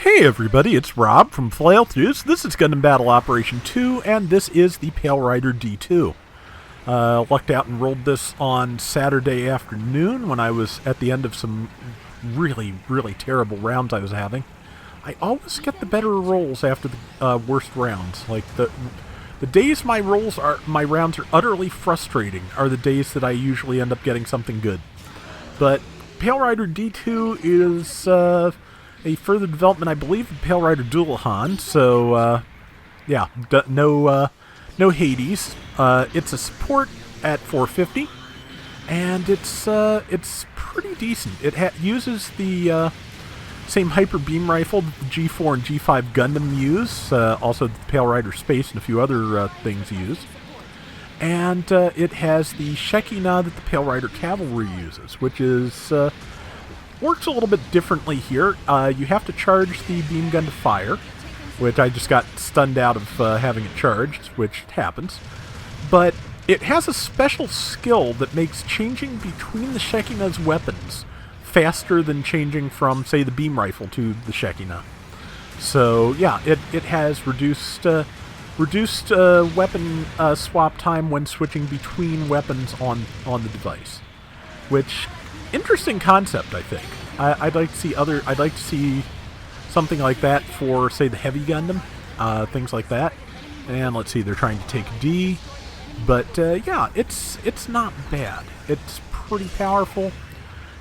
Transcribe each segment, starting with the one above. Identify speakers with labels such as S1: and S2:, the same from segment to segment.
S1: Hey everybody, it's Rob from Flailthroughs. This is Gundam Battle Operation 2, and this is the Pale Rider D2. Lucked out and rolled this on Saturday afternoon when I was at the end of some really terrible rounds I was having. I always get the better rolls after the worst rounds. Like, the days my rounds are utterly frustrating are the days that I usually end up getting something good. But Pale Rider D2 is a further development, I believe, of Pale Rider Dualahan. So, yeah, no Hades. It's a support at 450, and it's pretty decent. It uses the same hyper beam rifle that the G4 and G5 Gundam use, also the Pale Rider Space and a few other things use. And it has the Shekinah that the Pale Rider Cavalry uses, which is works a little bit differently here. You have to charge the beam gun to fire, which I just got stunned out of having it charged, which happens. But it has a special skill that makes changing between the Shekinah's weapons faster than changing from, say, the beam rifle to the Shekinah. So, yeah, it has reduced weapon swap time when switching between weapons on the device, which interesting concept, I think. I'd like to see something like that for, say, the heavy Gundam, things like that. And let's see, they're trying to take D, but yeah, it's not bad. It's pretty powerful.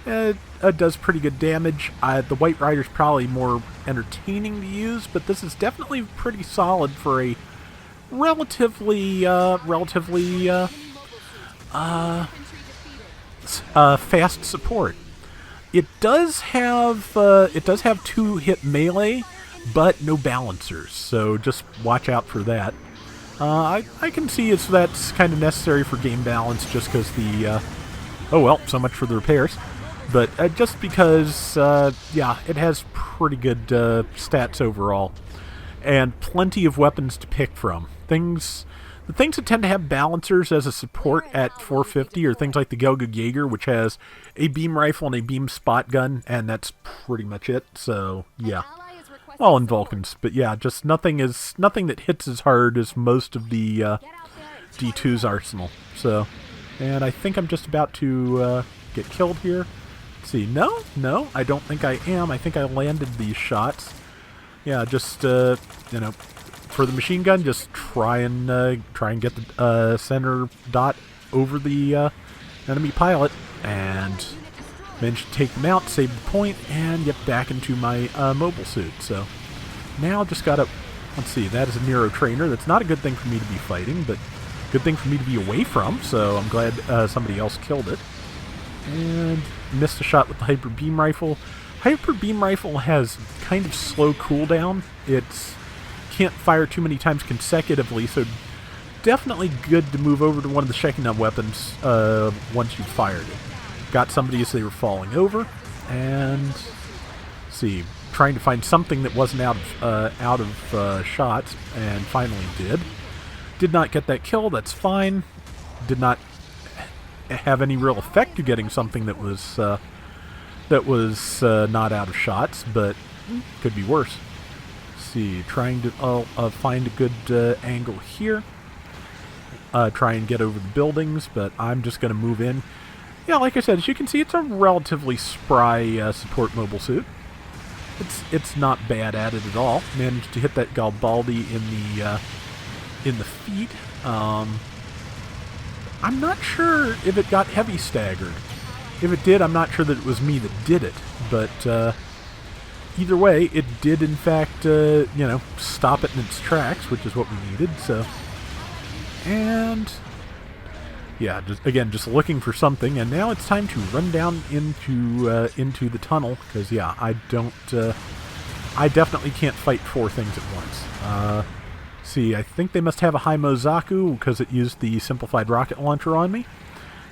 S1: It does pretty good damage. The White Rider's probably more entertaining to use, but this is definitely pretty solid for a relatively fast support. It does have 2-hit melee, but no balancers, so just watch out for that. I can see that's kind of necessary for game balance, just because the oh well, so much for the repairs. But just because, yeah, it has pretty good stats overall, and plenty of weapons to pick from. The things that tend to have balancers as a support at 450 are things like the Gelga Jaeger, which has a beam rifle and a beam spot gun, and that's pretty much it. So, yeah. All in Vulcans, but yeah, just nothing that hits as hard as most of the D2's arsenal. So, and I think I'm just about to get killed here. Let's see, no, I don't think I am. I think I landed these shots. Yeah, just you know, for the machine gun, just try and get the center dot over the enemy pilot, and managed to take them out, save the point, and get back into my mobile suit. So now just gotta, let's see, that is a Nero trainer. That's not a good thing for me to be fighting, but good thing for me to be away from, so I'm glad somebody else killed it. And missed a shot with the Hyper Beam Rifle. Hyper Beam Rifle has kind of slow cooldown. It's can't fire too many times consecutively, so definitely good to move over to one of the Shekinah weapons once you've fired it. Got somebody as they were falling over, and see, trying to find something that wasn't out of shots, and finally did. Did not get that kill. That's fine. Did not have any real effect to getting something that was not out of shots, but could be worse. See, trying to find a good angle here. Try and get over the buildings, but I'm just going to move in. Yeah, like I said, as you can see, it's a relatively spry support mobile suit. It's not bad at it at all. Managed to hit that Galbaldi in the feet. I'm not sure if it got heavy staggered. If it did, I'm not sure that it was me that did it, but either way, it did in fact, you know, stop it in its tracks, which is what we needed. So, and yeah, just looking for something, and now it's time to run down into the tunnel, because yeah, I definitely can't fight 4 things at once. See, I think they must have a high Mozaku because it used the simplified rocket launcher on me.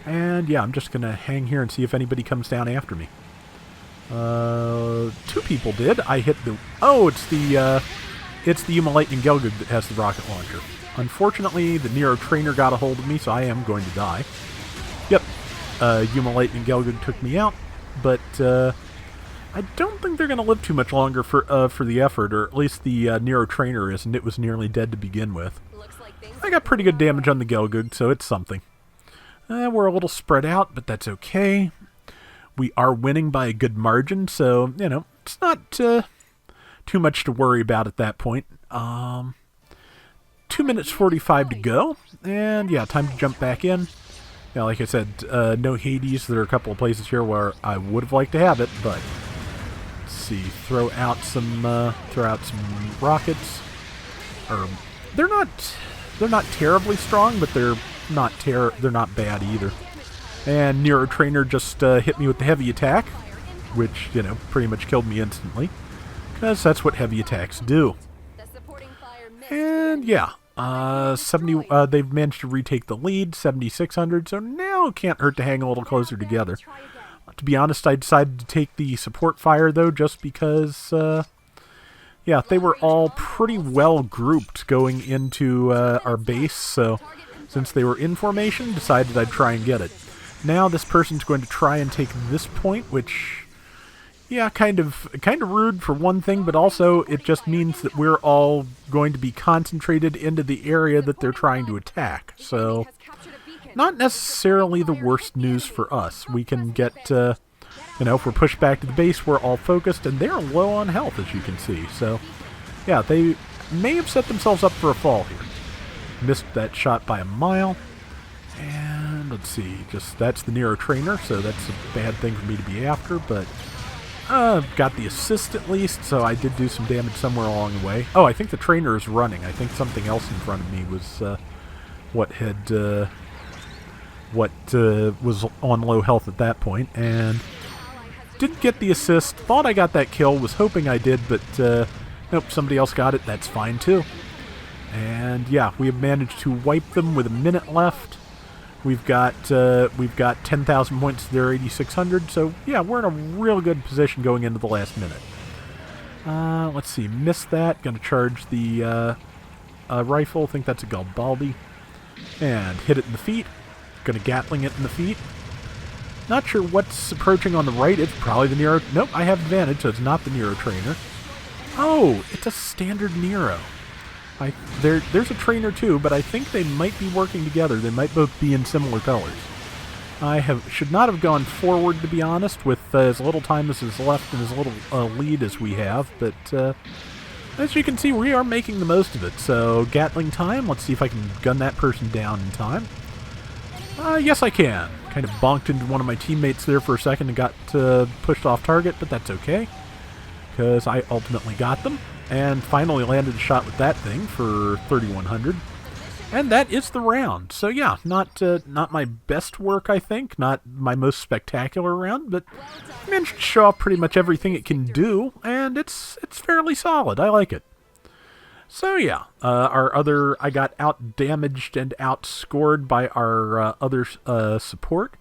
S1: And yeah, I'm just gonna hang here and see if anybody comes down after me. 2 people did. I hit the... Oh, it's the Yuma Lightning Gelgug that has the rocket launcher. Unfortunately, the Nero trainer got a hold of me, so I am going to die. Yep, Yuma Lightning Gelgug took me out, but I don't think they're going to live too much longer for the effort, or at least the Nero trainer isn't. It was nearly dead to begin with. I got pretty good damage on the Gelgoog, so it's something. We're a little spread out, but that's okay. We are winning by a good margin, so, you know, it's not too much to worry about at that point. 2 minutes 45 to go, and yeah, time to jump back in. Yeah, like I said, no Hades. There are a couple of places here where I would have liked to have it, but let's see. Throw out some rockets. Or they're not terribly strong, but they're not bad either. And Nero Trainer just hit me with the heavy attack, which, you know, pretty much killed me instantly, because that's what heavy attacks do. And yeah, 70. They've managed to retake the lead, 7,600. So now it can't hurt to hang a little closer together. To be honest, I decided to take the support fire though, just because, yeah, they were all pretty well grouped going into our base. So since they were in formation, decided I'd try and get it. Now this person's going to try and take this point, which, yeah, kind of rude for one thing, but also it just means that we're all going to be concentrated into the area that they're trying to attack. So, not necessarily the worst news for us. We can get, you know, if we're pushed back to the base, we're all focused, and they're low on health, as you can see. So, yeah, they may have set themselves up for a fall here. Missed that shot by a mile. And let's see, that's the Nero Trainer, so that's a bad thing for me to be after, but got the assist at least, so I did do some damage somewhere along the way. Oh, I think the trainer is running. I think something else in front of me was was on low health at that point, and didn't get the assist. Thought I got that kill, was hoping I did, but nope, somebody else got it. That's fine too. And yeah, we have managed to wipe them with a minute left. We've got 10,000 points to their 8,600, so yeah, we're in a real good position going into the last minute. Let's see, missed that. Gonna charge the rifle. I think that's a Garibaldi, and hit it in the feet. Gonna Gatling it in the feet. Not sure what's approaching on the right. It's probably the Nero. Nope, I have advantage, so it's not the Nero Trainer. Oh, it's a standard Nero. There's a trainer too, but I think they might be working together. They might both be in similar colors. Should not have gone forward, to be honest, with as little time as is left and as little lead as we have. But as you can see, we are making the most of it. So Gatling time. Let's see if I can gun that person down in time. Yes, I can. Kind of bonked into one of my teammates there for a second and got pushed off target, but that's okay, because I ultimately got them. And finally landed a shot with that thing for 3,100. And that is the round. So yeah, not my best work, I think. Not my most spectacular round, but managed to show off pretty much everything it can do, and it's fairly solid. I like it. So yeah, I got out-damaged and outscored by our other support.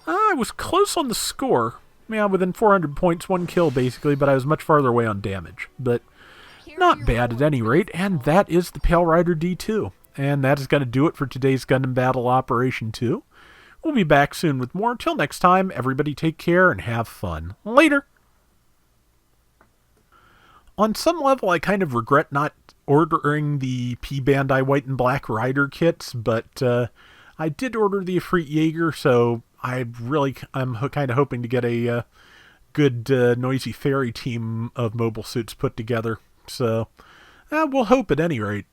S1: I was close on the score. Yeah, within 400 points, 1 kill basically, but I was much farther away on damage. But not bad at any rate, and that is the Pale Rider D2. And that is going to do it for today's Gundam Battle Operation 2. We'll be back soon with more. Till next time, everybody take care and have fun. Later! On some level, I kind of regret not ordering the P-Bandai White and Black Rider kits, but I did order the Ifrit Jaeger, so I'm kind of hoping to get a good Noisy Fairy team of mobile suits put together. So, we'll hope at any rate.